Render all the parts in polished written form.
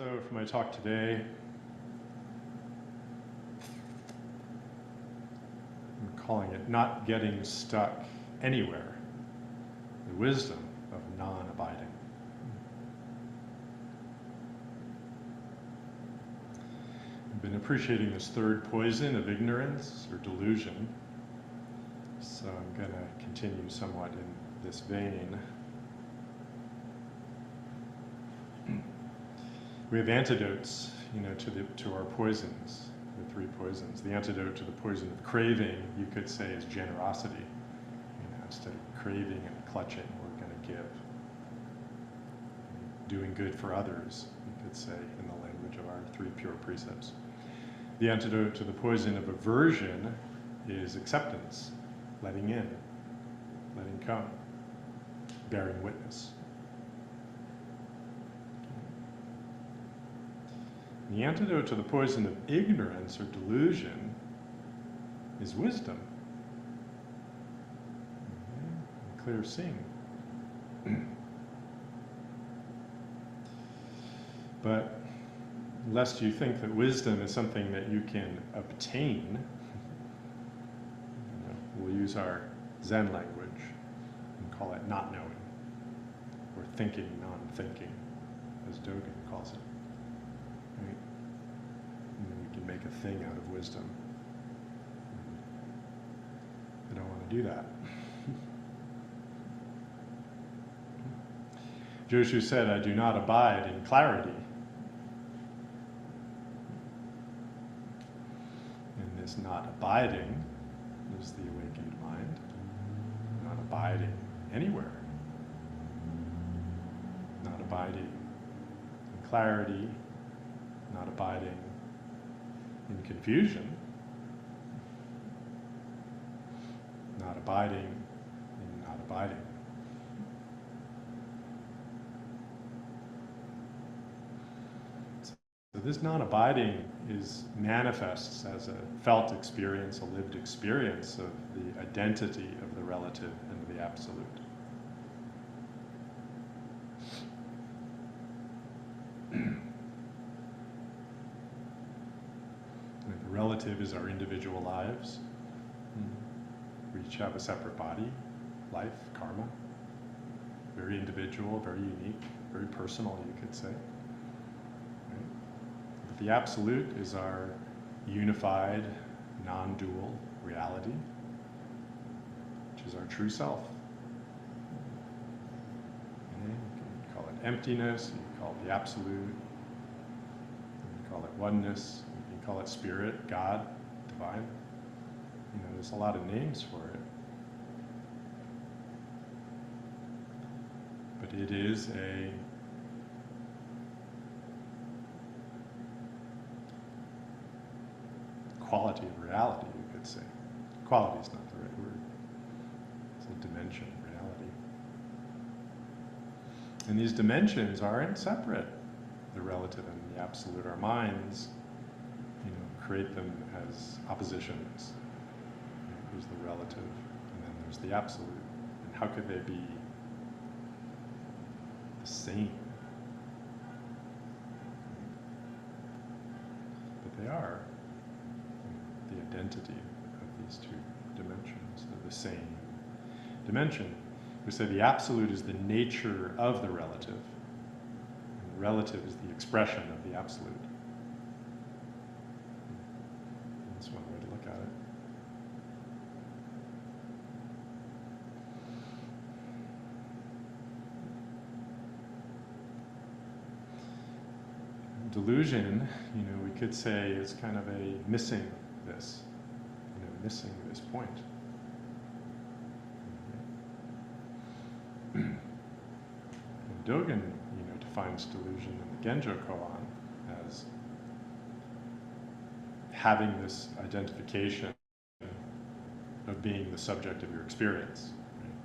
So for my talk today, I'm calling it Not Getting Stuck Anywhere, the Wisdom of Non-Abiding. I've been appreciating this third poison of ignorance or delusion, so I'm going to continue somewhat in this vein. We have antidotes, to our poisons, the three poisons. The antidote to the poison of craving, you could say, is generosity. Instead of craving and clutching, we're going to give. Doing good for others, you could say, in the language of our three pure precepts. The antidote to the poison of aversion is acceptance, letting in, letting come, bearing witness. The antidote to the poison of ignorance or delusion is wisdom. Clear seeing. But lest you think that wisdom is something that you can obtain, we'll use our Zen language and call it not knowing, or thinking, non-thinking, as Dogen calls it. Right? And then we can make a thing out of wisdom. I don't want to do that. Joshu said, I do not abide in clarity. And this not abiding is the awakened mind, not abiding anywhere, not abiding in clarity, not abiding in confusion, not abiding in not abiding. So this non-abiding manifests as a felt experience, a lived experience of the identity of the relative and the absolute. The relative is our individual lives. We each have a separate body, life, karma. Very individual, very unique, very personal, you could say. The absolute is our unified, non-dual reality, which is our true self. You can call it emptiness, you can call it the absolute, you can call it oneness, you can call it spirit, God, divine. There's a lot of names for it. But it is a quality of reality, you could say. Quality is not the right word. It's a dimension of reality. And these dimensions aren't separate. The relative and the absolute. Our minds, create them as oppositions. There's the relative, and then there's the absolute. And how could they be the same? But they are. The identity of these two dimensions. They're the same dimension. We say the absolute is the nature of the relative, and the relative is the expression of the absolute. That's one way to look at it. Delusion, we could say is kind of a missing this, missing this point. And Dogen, defines delusion in the Genjo Koan as having this identification of being the subject of your experience. Right?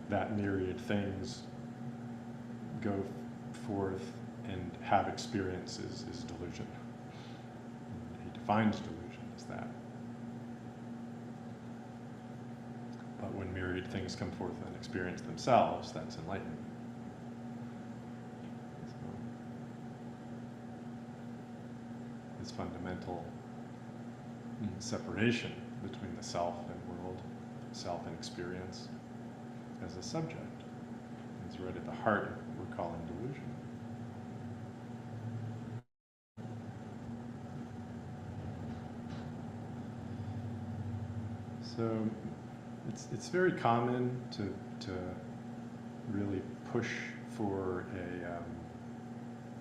That myriad things go forth and have experiences is delusion. Defines delusion as that. But when myriad things come forth and experience themselves, that's enlightenment. this fundamental separation between the self and world, self and experience as a subject. It's right at the heart of what we're calling delusion. So it's very common to really push for a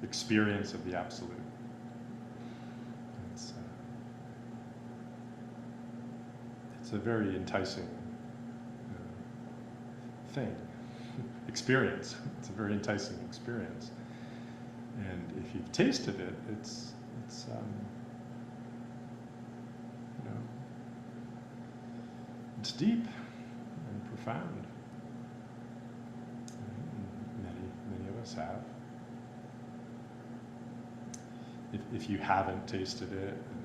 experience of the absolute. It's a very enticing thing, experience. It's a very enticing experience, and if you've tasted it, it's it's deep and profound. Many of us have. If you haven't tasted it, and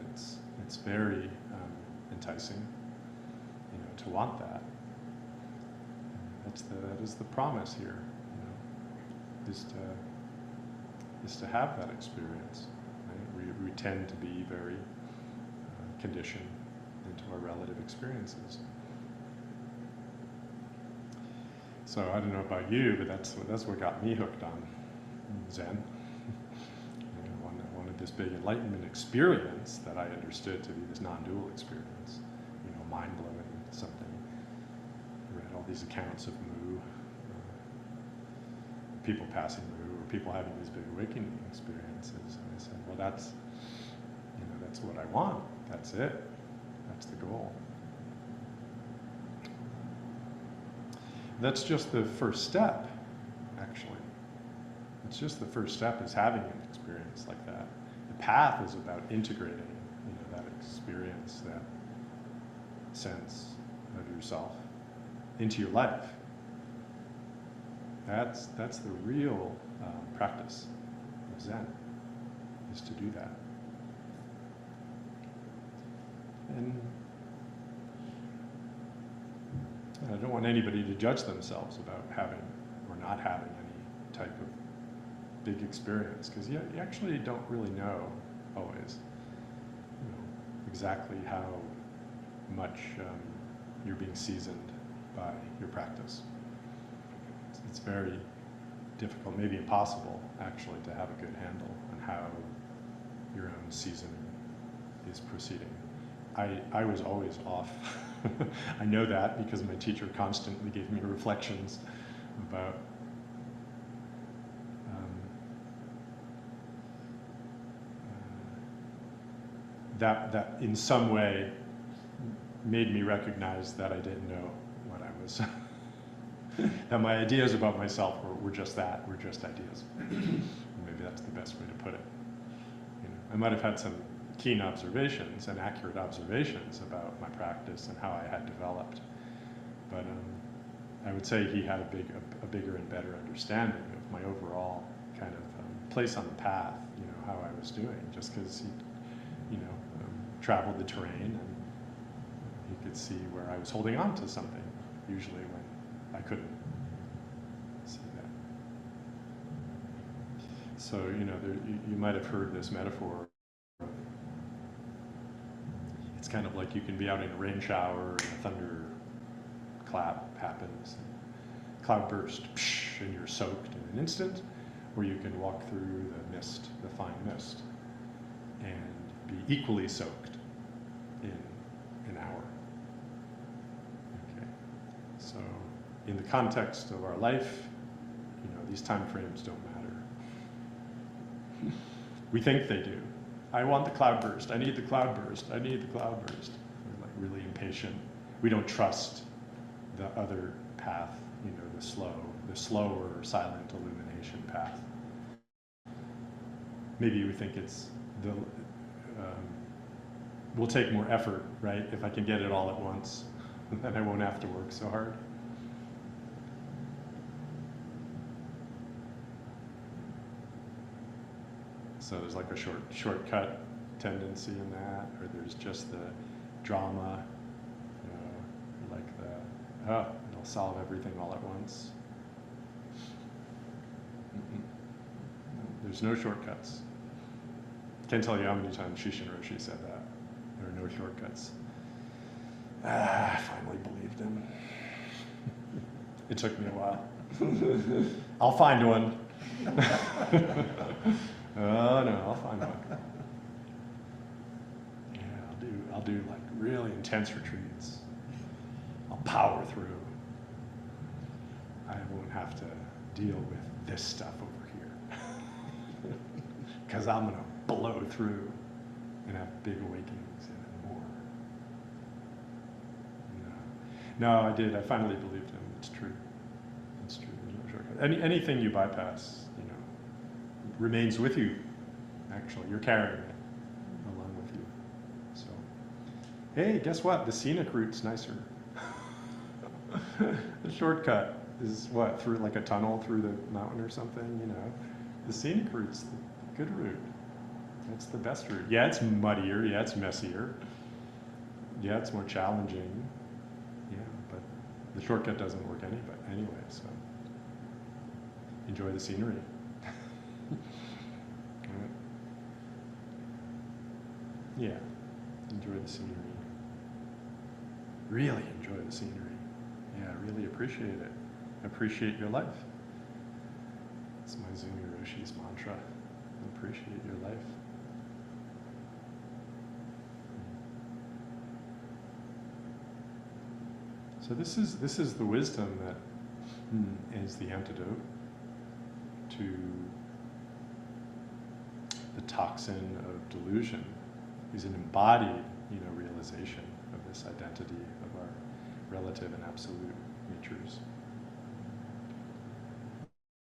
it's very enticing, to want that. That is the promise here, is to have that experience. Right? We tend to be very conditioned into our relative experiences. So I don't know about you, but that's what got me hooked on Zen. I wanted this big enlightenment experience that I understood to be this non-dual experience, mind-blowing something. I read all these accounts of Mu, people passing Mu, or people having these big awakening experiences, and I said, well, that's what I want. That's it. That's the goal. That's just the first step, actually. It's just the first step, is having an experience like that. The path is about integrating, that experience, that sense of yourself into your life. That's the real practice of Zen, is to do that. And I don't want anybody to judge themselves about having or not having any type of big experience, because you actually don't really know always, exactly how much you're being seasoned by your practice. It's very difficult, maybe impossible, actually, to have a good handle on how your own seasoning is proceeding. I was always off. I know that because my teacher constantly gave me reflections about that in some way made me recognize that I didn't know what I was. That my ideas about myself were just that, were just ideas. Maybe that's the best way to put it. I might have had some keen observations and accurate observations about my practice and how I had developed, but I would say he had a bigger and better understanding of my overall kind of place on the path, how I was doing, just because he, traveled the terrain, and he could see where I was holding on to something, usually when I couldn't see that. So, you might have heard this metaphor. It's kind of like you can be out in a rain shower and a thunder clap happens, and cloud burst, and you're soaked in an instant, or you can walk through the mist, the fine mist, and be equally soaked in an hour. Okay. So in the context of our life, these time frames don't matter. We think they do. I want the cloud burst. I need the cloud burst. I need the cloud burst. We're really impatient. We don't trust the other path, the slower silent illumination path. Maybe we think it's will take more effort, right? If I can get it all at once, then I won't have to work so hard. So there's like a shortcut tendency in that, or there's just the drama, like it'll solve everything all at once. There's no shortcuts. Can't tell you how many times Shishin Roshi said that. There are no shortcuts. I finally believed him. It took me a while. I'll find one. Oh no, I'll find one. Yeah, I'll do like really intense retreats. I'll power through. I won't have to deal with this stuff over here. Because I'm going to blow through and have big awakenings and more. No, I did. I finally believed him. It's true. It's true. There's no shortcut. Anything you bypass, remains with you. Actually, you're carrying it along with you. So, hey, guess what? The scenic route's nicer. The shortcut is what, through like a tunnel through the mountain or something, The scenic route's the good route. That's the best route. Yeah, it's muddier. Yeah, it's messier. Yeah, it's more challenging. Yeah, but the shortcut doesn't work anyway, so enjoy the scenery. Right. Yeah, enjoy the scenery. Really enjoy the scenery. Yeah, really appreciate it. Appreciate your life. It's my Zumi Roshi's mantra. Appreciate your life. So this is the wisdom that is the antidote to the toxin of delusion. Is an embodied, realization of this identity of our relative and absolute natures.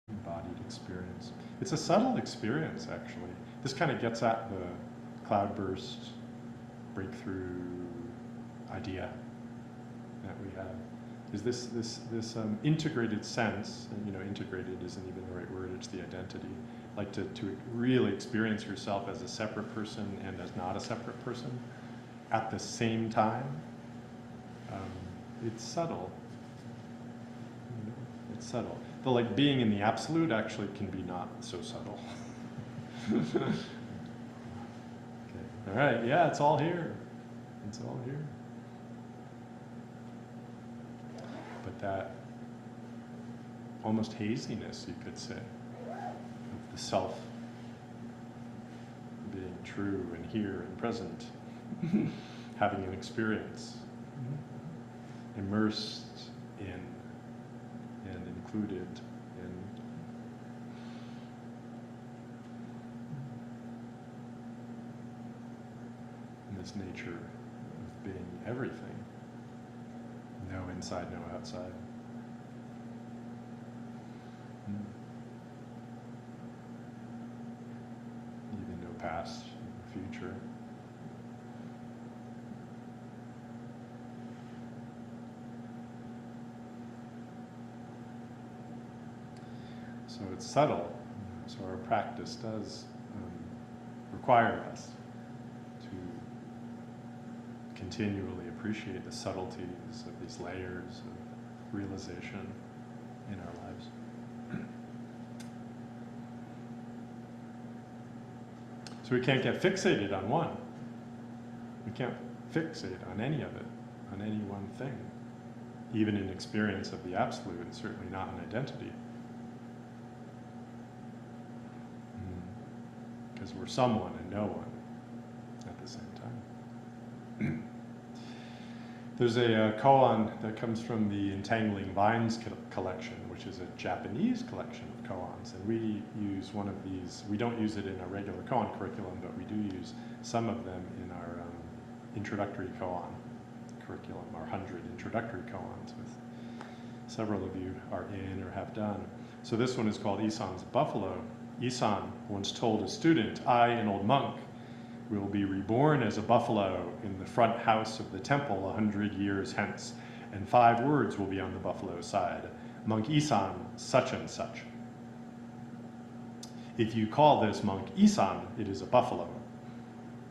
Embodied experience. It's a subtle experience, actually. This kind of gets at the cloudburst breakthrough idea that we have. Is this integrated sense, and integrated isn't even the right word, it's the identity, like to really experience yourself as a separate person and as not a separate person at the same time. It's subtle. It's subtle. Though like being in the absolute actually can be not so subtle. Okay. All right, yeah, it's all here. It's all here. But that almost haziness, you could say, of the self being true and here and present, having an experience, immersed in and included in this nature of being everything. No inside, no outside. Even no past, no future. So it's subtle. So our practice does require us to continually appreciate the subtleties of these layers of realization in our lives. So we can't get fixated on one. We can't fixate on any of it, on any one thing, even in experience of the absolute, and certainly not in identity. Because we're someone and no one at the same time. There's a koan that comes from the Entangling Vines collection, which is a Japanese collection of koans, and we use one of these. We don't use it in our regular koan curriculum, but we do use some of them in our introductory koan curriculum, our 100 introductory koans, with several of you are in or have done. So this one is called Isan's Buffalo. Isan once told a student, "I, an old monk, will be reborn as a buffalo in the front house of the temple 100 years hence, and 5 words will be on the buffalo side. Monk Isan, such and such. If you call this monk Isan, it is a buffalo.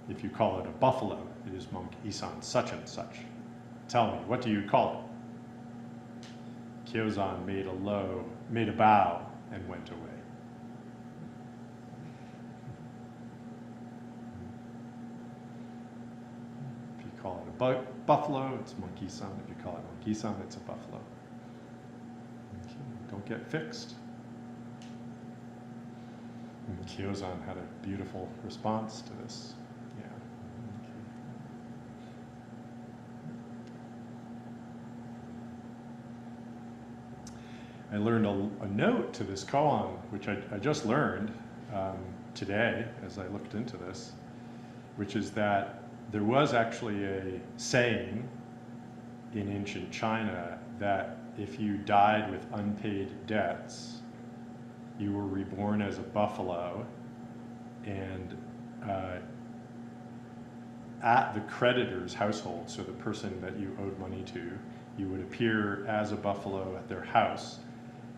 If you call it a buffalo, it is monk Isan, such and such. Tell me, what do you call it?" Kyozan made a bow and went away. call it a buffalo, it's monkey-san. If you call it monkey-san, it's a buffalo. Okay. Don't get fixed. And Kyo-san had a beautiful response to this. Yeah. Okay. I learned a note to this koan, which I just learned today as I looked into this, which is that there was actually a saying in ancient China that if you died with unpaid debts, you were reborn as a buffalo, and at the creditor's household, so the person that you owed money to, you would appear as a buffalo at their house,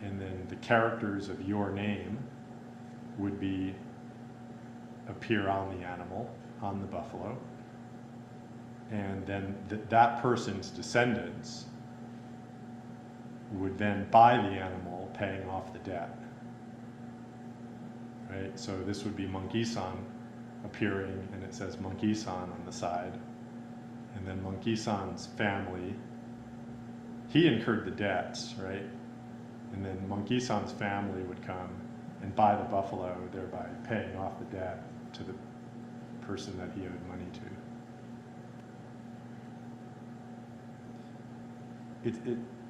and then the characters of your name would appear on the animal, on the buffalo, and then that person's descendants would then buy the animal, paying off the debt. Right? So this would be monkey-san appearing, and it says monkey-san on the side, and then monkey-san's family, he incurred the debts, right? And then monkey-san's family would come and buy the buffalo, thereby paying off the debt to the person that he owed money to.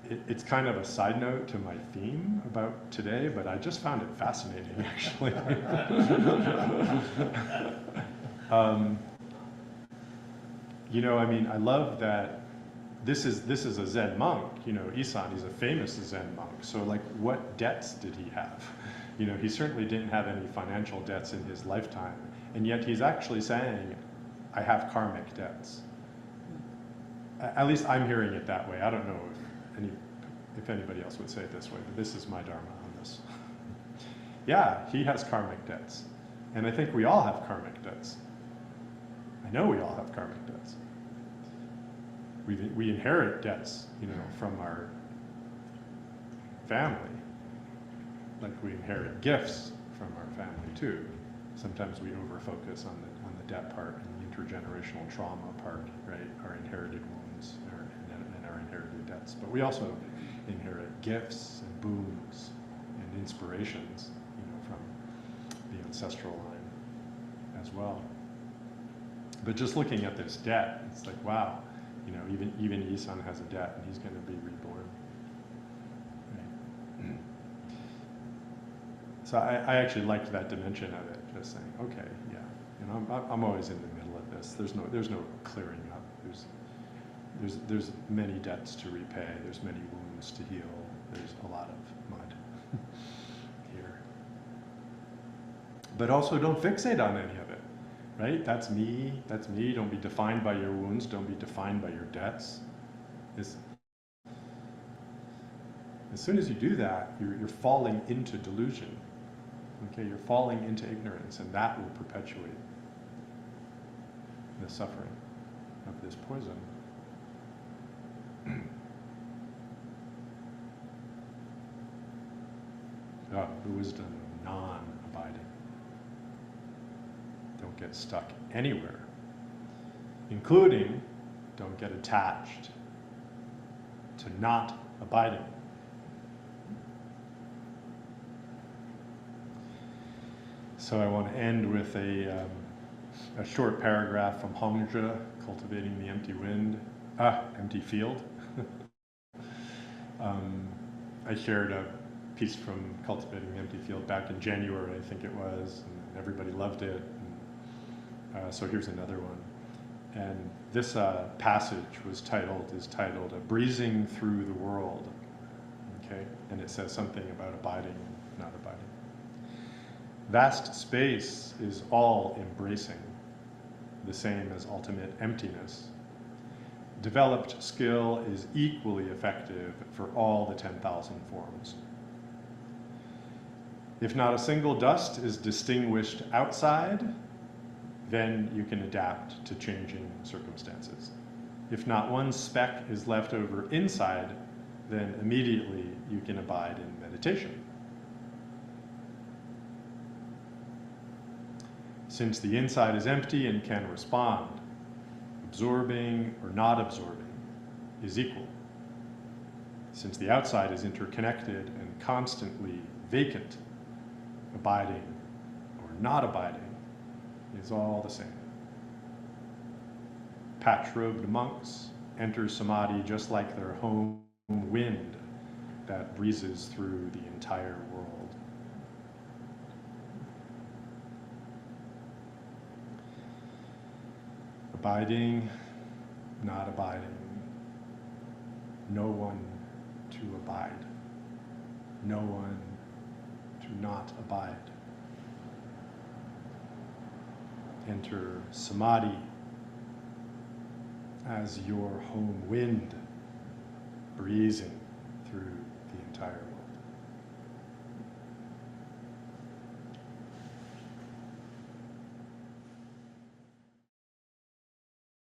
It's kind of a side note to my theme about today, but I just found it fascinating, actually. You know, I mean, I love that this is a Zen monk. You know, Isan, he's a famous Zen monk. So, like, what debts did he have? You know, he certainly didn't have any financial debts in his lifetime, and yet he's actually saying, I have karmic debts. At least I'm hearing it that way. I don't know if anybody else would say it this way, but this is my dharma on this. Yeah, he has karmic debts. And I think we all have karmic debts. I know we all have karmic debts. We inherit debts, you know, from our family. Like we inherit gifts from our family too. Sometimes we over-focus on the debt part and the intergenerational trauma part, right? Our inherited wounds and our inherited debts. But we also inherit gifts and boons and inspirations, you know, from the ancestral line as well. But just looking at this debt, it's like, wow, you know, even Isan has a debt and he's going to be reborn. Right? So I actually liked that dimension of it, just saying, okay, yeah, you know, I'm always in the middle of this. There's no clearing up. There's many debts to repay. There's many wounds to heal. There's a lot of mud here. But also don't fixate on any of it, right? That's me. That's me. Don't be defined by your wounds. Don't be defined by your debts. As soon as you do that, you're falling into delusion. Okay, you're falling into ignorance, and that will perpetuate the suffering of this poison. The wisdom of non-abiding. Don't get stuck anywhere, including don't get attached to not abiding. So I want to end with a short paragraph from Hongzhi, Cultivating the Empty Wind, Empty Field. I shared a piece from Cultivating the Empty Field back in January, I think it was, and everybody loved it. And, so here's another one. And this passage is titled "A Breezing Through the World." Okay, and it says something about abiding and not abiding. Vast space is all embracing, the same as ultimate emptiness. Developed skill is equally effective for all the 10,000 forms. If not a single dust is distinguished outside, then you can adapt to changing circumstances. If not one speck is left over inside, then immediately you can abide in meditation. Since the inside is empty and can respond, absorbing or not absorbing, is equal. Since the outside is interconnected and constantly vacant, abiding or not abiding is all the same. Patch-robed monks enter samadhi just like their home wind that breezes through the entire world. Abiding, not abiding. No one to abide. No one to not abide. Enter samadhi as your home wind breezing through the entire world.